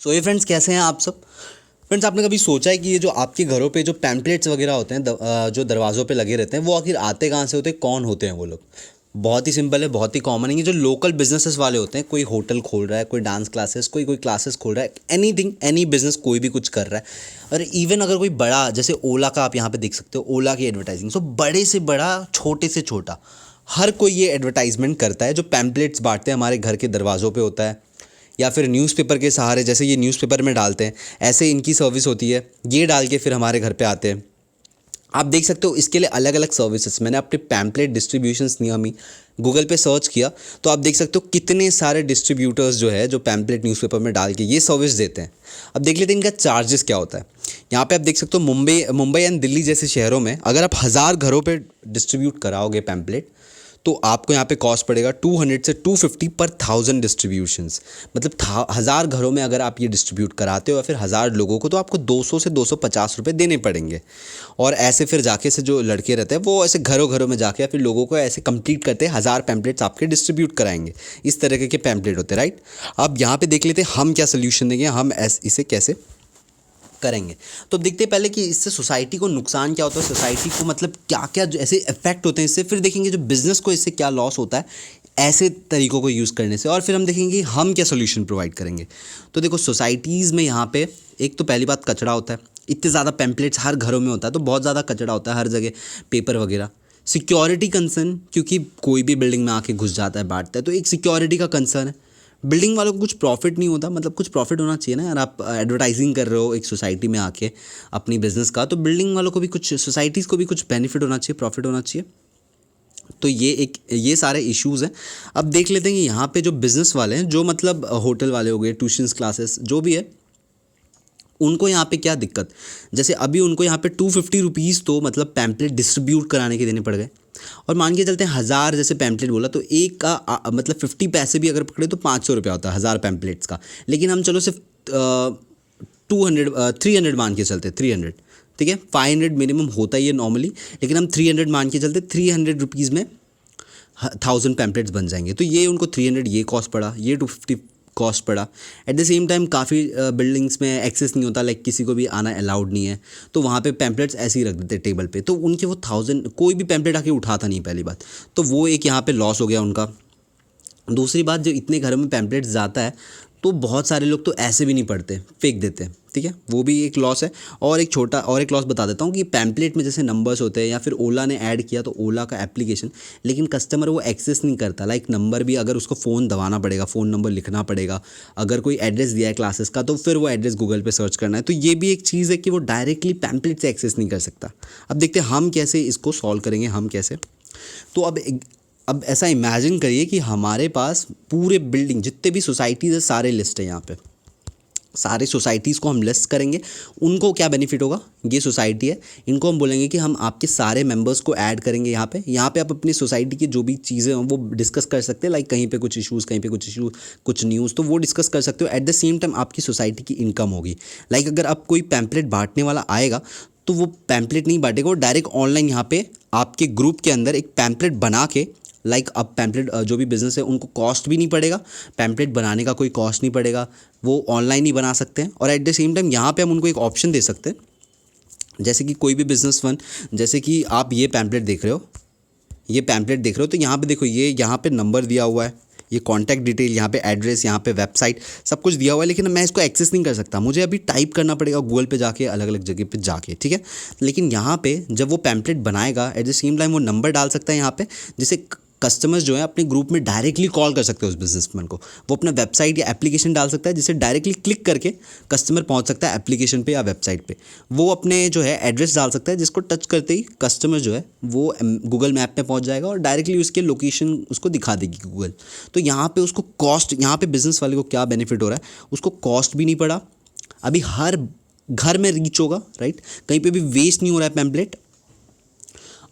सो ये फ्रेंड्स, कैसे हैं आप सब। फ्रेंड्स, आपने कभी सोचा है कि ये जो आपके घरों पे जो पैम्पलेट्स वगैरह होते हैं जो दरवाज़ों पे लगे रहते हैं, वो आखिर आते कहाँ से होते हैं, कौन होते हैं वो लोग। बहुत ही सिंपल है, बहुत ही कॉमन है। ये जो लोकल बिजनेसेस वाले होते हैं, कोई होटल खोल रहा है, कोई डांस क्लासेस, कोई कोई क्लासेस खोल रहा है, एनीथिंग, एनी बिजनेस, कोई भी कुछ कर रहा है। और इवन अगर कोई बड़ा, जैसे ओला का आप यहाँ पे देख सकते हो, ओला की एडवर्टाइजिंग, सो बड़े से बड़ा, छोटे से छोटा, हर कोई ये एडवर्टाइजमेंट करता है। जो पैम्पलेट्स बांटते हैं हमारे घर के दरवाज़ों पे होता है, या फिर न्यूज़पेपर के सहारे, जैसे ये न्यूज़पेपर में डालते हैं, ऐसे इनकी सर्विस होती है। ये डाल के फिर हमारे घर पे आते हैं। आप देख सकते हो इसके लिए अलग अलग सर्विसेज। मैंने अपने पैम्पलेट डिस्ट्रीब्यूशंस नियमी गूगल पे सर्च किया, तो आप देख सकते हो कितने सारे डिस्ट्रीब्यूटर्स जो है, जो पैम्पलेट न्यूज़पेपर में डाल के ये सर्विस देते हैं। अब देख लेते हैं इनका चार्जेस क्या होता है। यहाँ पे आप देख सकते हो मुंबई एंड दिल्ली जैसे शहरों में अगर आप 1000 घरों पे डिस्ट्रीब्यूट कराओगे पैम्पलेट, तो आपको यहाँ पे कॉस्ट पड़ेगा 200 से 250 पर 1000 डिस्ट्रीब्यूशंस। मतलब 1000 घरों में अगर आप ये डिस्ट्रीब्यूट कराते हो या फिर 1000 लोगों को, तो आपको 200 से 250 रुपये देने पड़ेंगे। और ऐसे फिर जाके से जो लड़के रहते हैं, वो ऐसे घरों घरों में जाके या फिर लोगों को ऐसे कंप्लीट करते हैं, 1000 पैम्पलेट्स आपके डिस्ट्रीब्यूट कराएंगे। इस तरह के पैम्पलेट होते हैं, राइट। अब यहाँ पे देख लेते हैं हम क्या सोल्यूशन देंगे, हम इसे कैसे करेंगे। तो देखते हैं पहले कि इससे सोसाइटी को नुकसान क्या होता है, सोसाइटी को मतलब क्या क्या ऐसे इफेक्ट होते हैं इससे। फिर देखेंगे जो बिज़नेस को इससे क्या लॉस होता है ऐसे तरीक़ों को यूज़ करने से। और फिर हम देखेंगे हम क्या सोल्यूशन प्रोवाइड करेंगे। तो देखो, सोसाइटीज़ में यहाँ पे एक तो पहली बात कचरा होता है। इतने ज़्यादा पैम्पलेट्स हर घरों में होता है, तो बहुत ज़्यादा कचरा होता है हर जगह, पेपर वगैरह। सिक्योरिटी कंसर्न, क्योंकि कोई भी बिल्डिंग में आके घुस जाता है, बांटता है, तो एक सिक्योरिटी का कंसर्न है। बिल्डिंग वालों को कुछ प्रॉफिट नहीं होता, मतलब कुछ प्रॉफिट होना चाहिए ना यार। आप एडवर्टाइजिंग कर रहे हो एक सोसाइटी में आके अपनी बिज़नेस का, तो बिल्डिंग वालों को भी कुछ, सोसाइटीज़ को भी कुछ बेनिफिट होना चाहिए, प्रॉफिट होना चाहिए। तो ये सारे इश्यूज़ हैं। अब देख लेते हैं कि यहाँ पे जो बिज़नेस वाले हैं, जो मतलब होटल वाले हो गए, ट्यूशन्स क्लासेस, जो भी है, उनको यहाँ पे क्या दिक्कत। जैसे अभी उनको यहाँ पे 250 रुपीज़ तो मतलब पैम्पलेट डिस्ट्रीब्यूट कराने के देने पड़ गए। और मान के चलते हैं 1000 जैसे पैम्पलेट बोला, तो एक का मतलब 50 पैसे भी अगर पकड़े तो 500 रुपया होता है 1000 पैम्पलेट्स का। लेकिन हम चलो सिर्फ 300 मान के चलते, 300, ठीक है। 500 मिनिमम होता ही है नॉर्मली, लेकिन हम 300 मान के चलते, 300 रुपीज़ में 1000 पैम्पलेट्स बन जाएंगे। तो ये उनको 300 ये कॉस्ट पड़ा, ये 250 कॉस्ट पड़ा। एट द सेम टाइम काफ़ी बिल्डिंग्स में एक्सेस नहीं होता, लाइक किसी को भी आना अलाउड नहीं है, तो वहाँ पे पैम्पलेट्स ऐसे ही रख देते टेबल पे, तो उनके वो 1000, कोई भी पैम्पलेट आके उठाता नहीं पहली बात। तो वो एक यहाँ पे लॉस हो गया उनका। दूसरी बात, जो इतने घरों में पैम्पलेट्स जाता है, तो बहुत सारे लोग तो ऐसे भी नहीं पढ़ते, फेंक देते हैं, ठीक है, वो भी एक लॉस है। और एक लॉस बता देता हूँ कि पैम्पलेट में जैसे नंबर्स होते हैं, या फिर ओला ने ऐड किया तो ओला का एप्लीकेशन, लेकिन कस्टमर वो एक्सेस नहीं करता। लाइक नंबर भी अगर उसको फ़ोन दबाना पड़ेगा, फ़ोन नंबर लिखना पड़ेगा। अगर कोई एड्रेस दिया है क्लासेस का, तो फिर वो एड्रेस गूगल पे सर्च करना है। तो ये भी एक चीज़ है कि वो डायरेक्टली पैम्पलेट से एक्सेस नहीं कर सकता। अब देखते हैं हम कैसे इसको सॉल्व करेंगे, हम कैसे। तो अब ऐसा इमेजिन करिए कि हमारे पास पूरे बिल्डिंग जितने भी सोसाइटीज़ है, सारे लिस्ट है यहाँ पे। सारे सोसाइटीज़ को हम लिस्ट करेंगे, उनको क्या बेनिफिट होगा। ये सोसाइटी है, इनको हम बोलेंगे कि हम आपके सारे मेंबर्स को ऐड करेंगे यहाँ पे। यहाँ पे आप अपनी सोसाइटी की जो भी चीज़ें हैं वो डिस्कस कर सकते हैं। लाइक कहीं पे कुछ इश्यूज़, कहीं पे कुछ इशू, कुछ न्यूज़, तो वो डिस्कस कर सकते हो। एट द सेम टाइम आपकी सोसाइटी की इनकम होगी। लाइक अगर आप कोई पैम्पलेट बांटने वाला आएगा, तो वो पैम्पलेट नहीं बांटेगा, वो डायरेक्ट ऑनलाइन यहाँ पे आपके ग्रुप के अंदर एक पैम्पलेट बना के, लाइक अब पैम्पलेट जो भी बिज़नेस है उनको कॉस्ट भी नहीं पड़ेगा, पैम्पलेट बनाने का कोई कॉस्ट नहीं पड़ेगा, वो ऑनलाइन ही बना सकते हैं। और एट द सेम टाइम यहाँ पे हम उनको एक ऑप्शन दे सकते हैं, जैसे कि कोई भी बिज़नेस वन, जैसे कि आप ये पैम्पलेट देख रहे हो, तो यहाँ पे देखो, ये यहाँ पे नंबर दिया हुआ है, ये कॉन्टैक्ट डिटेल, यहाँ पे एड्रेस, यहाँ पे वेबसाइट, सब कुछ दिया हुआ है। लेकिन मैं इसको एक्सेस नहीं कर सकता, मुझे अभी टाइप करना पड़ेगा गूगल पे जाके, अलग अलग जगह पे जाके, ठीक है। लेकिन यहाँ पे जब वो पैम्पलेट बनाएगा, एट द सेम टाइम वो नंबर डाल सकता है यहाँ पे, जिसे कस्टमर्स जो है अपने ग्रुप में डायरेक्टली कॉल कर सकते हैं उस बिजनेसमैन को। वो अपना वेबसाइट या एप्लीकेशन डाल सकता है, जिसे डायरेक्टली क्लिक करके कस्टमर पहुंच सकता है एप्लीकेशन पे या वेबसाइट पे। वो अपने जो है एड्रेस डाल सकता है, जिसको टच करते ही कस्टमर जो है वो गूगल मैप पे पहुंच जाएगा और डायरेक्टली उसके लोकेशन उसको दिखा देगी गूगल। तो यहाँ पे उसको कॉस्ट, यहाँ पे बिजनेस वाले को क्या बेनिफिट हो रहा है, उसको कॉस्ट भी नहीं पड़ा, अभी हर घर में रीच होगा, राइट, कहीं पर भी वेस्ट नहीं हो रहा है पैम्पलेट,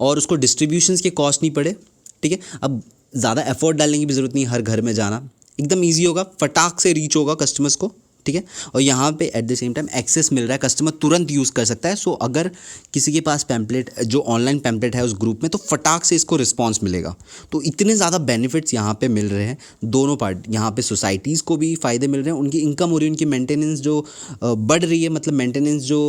और उसको डिस्ट्रीब्यूशंस के कॉस्ट नहीं पड़े, ठीक है। अब ज़्यादा एफर्ट डालने की भी ज़रूरत नहीं, हर घर में जाना एकदम ईजी होगा, फटाक से रीच होगा कस्टमर्स को, ठीक है। और यहाँ पे at the same time access मिल रहा है, कस्टमर तुरंत यूज़ कर सकता है। सो अगर किसी के पास पैम्पलेट जो ऑनलाइन पैम्पलेट है उस ग्रुप में, तो फटाक से इसको रिस्पॉन्स मिलेगा। तो इतने ज़्यादा बेनिफिट्स यहाँ पे मिल रहे हैं दोनों पार्ट। यहाँ पे सोसाइटीज़ को भी फ़ायदे मिल रहे हैं, उनकी इनकम हो रही है, उनकी मेंटेनेंस जो बढ़ रही है, मतलब मेंटेनेंस जो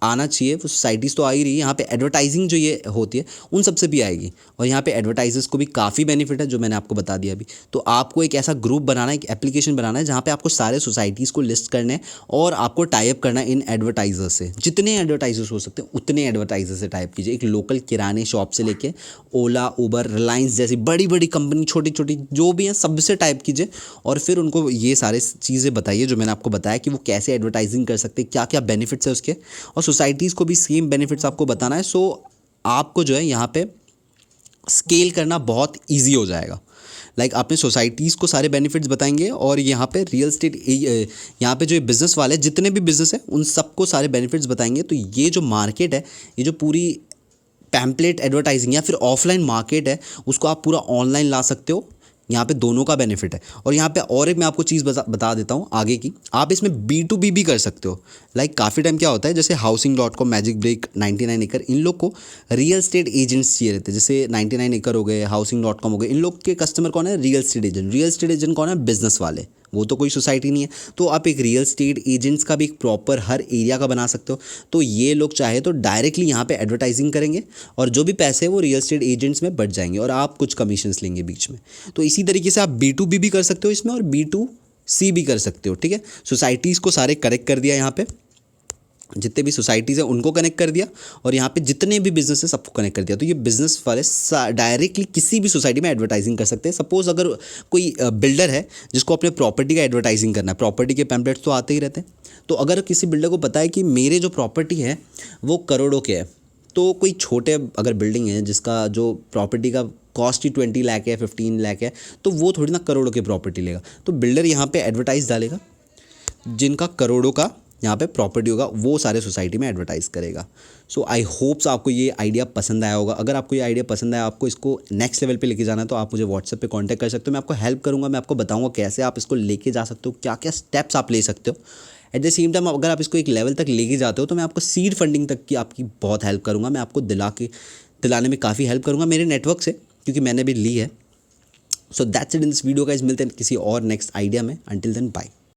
आना चाहिए वो सोसाइटीज़ तो आ ही रही है। यहाँ पे एडवर्टाइजिंग जो ये होती है उन सबसे भी आएगी। और यहाँ पे एडवर्टाइजर्स को भी काफ़ी बेनिफिट है जो मैंने आपको बता दिया अभी। तो आपको एक ऐसा ग्रुप बनाना है, एक एप्लीकेशन बनाना है जहाँ पे आपको सारे सोसाइटीज़ को लिस्ट करने हैं और आपको टाइप करना है इन एडवर्टाइजर से। जितने एडवर्टाइजर्स हो सकते हैं उतने एडवर्टाइजर से टाइप कीजिए। एक लोकल किराने शॉप से लेके ओला, उबर, रिलायंस जैसी बड़ी बड़ी कंपनी, छोटी छोटी जो भी हैं, सबसे टाइप कीजिए और फिर उनको ये सारे चीज़ें बताइए जो मैंने आपको बताया कि वो कैसे एडवर्टाइजिंग कर सकते हैं, क्या क्या बेनिफिट्स है उसके। और सोसाइटीज़ को भी सेम बेनिफिट्स आपको बताना है। सो आपको जो है यहाँ पे स्केल करना बहुत ईजी हो जाएगा। लाइक आपने सोसाइटीज़ को सारे बेनिफिट्स बताएंगे और यहाँ पे रियल स्टेट, यहाँ पे जो बिज़नेस वाले जितने भी बिज़नेस हैं उन सबको सारे बेनिफिट्स बताएंगे। तो ये जो मार्केट है, ये जो पूरी पैम्पलेट एडवर्टाइजिंग या फिर ऑफलाइन मार्केट है, उसको आप पूरा ऑनलाइन ला सकते हो। यहाँ पे दोनों का बेनिफिट है। और यहाँ पे और एक मैं आपको चीज़ बता देता हूँ आगे की, आप इसमें B2B भी कर सकते हो। लाइक काफ़ी टाइम क्या होता है, जैसे Housing.com, मैजिक ब्रेक, 99 एकड़, इन लोग को रियल स्टेट एजेंट्स चाहिए रहते हैं। जैसे 99 एकड़ हो गए, Housing.com हो गए, इन लोग के कस्टमर कौन है? Real estate agent. Real estate agent कौन है? बिजनेस वाले, वो तो कोई सोसाइटी नहीं है। तो आप एक रियल स्टेट एजेंट्स का भी एक प्रॉपर हर एरिया का बना सकते हो। तो ये लोग चाहे तो डायरेक्टली यहाँ पे एडवर्टाइजिंग करेंगे और जो भी पैसे हैं वो रियल स्टेट एजेंट्स में बढ़ जाएंगे और आप कुछ कमीशंस लेंगे बीच में। तो इसी तरीके से आप B2B भी कर सकते हो इसमें और B2C भी कर सकते हो। ठीक है, सोसाइटीज़ को सारे कनेक्ट कर दिया, यहाँ पे जितने भी सोसाइटीज़ हैं उनको कनेक्ट कर दिया और यहाँ पे जितने भी बिजनेस है सबको कनेक्ट कर दिया। तो ये बिजनेस वाले डायरेक्टली किसी भी सोसाइटी में एडवर्टाइजिंग कर सकते हैं। सपोज़ अगर कोई बिल्डर है जिसको अपने प्रॉपर्टी का एडवर्टाइजिंग करना है, प्रॉपर्टी के पैम्पलेट्स तो आते ही रहते हैं। तो अगर किसी बिल्डर को पता है कि मेरे जो प्रॉपर्टी है वो करोड़ों के है, तो कोई छोटे अगर बिल्डिंग है जिसका जो प्रॉपर्टी का कॉस्ट ही 20 लाख है, 15 लाख है, तो वो थोड़ी ना करोड़ों की प्रॉपर्टी लेगा। तो बिल्डर यहाँ पे एडवर्टाइज डालेगा, जिनका करोड़ों का यहाँ पे प्रॉपर्टी होगा वो सारे सोसाइटी में एडवर्टाइज करेगा। सो आई होप्स आपको ये आइडिया पसंद आया होगा। अगर आपको ये आइडिया पसंद आया, आपको इसको नेक्स्ट लेवल पे लेके जाना है, तो आप मुझे व्हाट्सएप पे कांटेक्ट कर सकते हो। मैं आपको हेल्प करूँगा, मैं आपको बताऊँगा कैसे आप इसको लेके जा सकते हो, क्या क्या स्टेप्स आप ले सकते हो। एट द सेम टाइम अगर आप इसको एक लेवल तक लेके जाते हो तो मैं आपको सीड फंडिंग तक की आपकी बहुत हेल्प करूँगा। मैं आपको दिलाने में काफ़ी हेल्प करूँगा मेरे नेटवर्क से, क्योंकि मैंने भी ली है। So that's it in this video guys. मिलते हैं किसी और नेक्स्ट आइडिया में। Until then bye.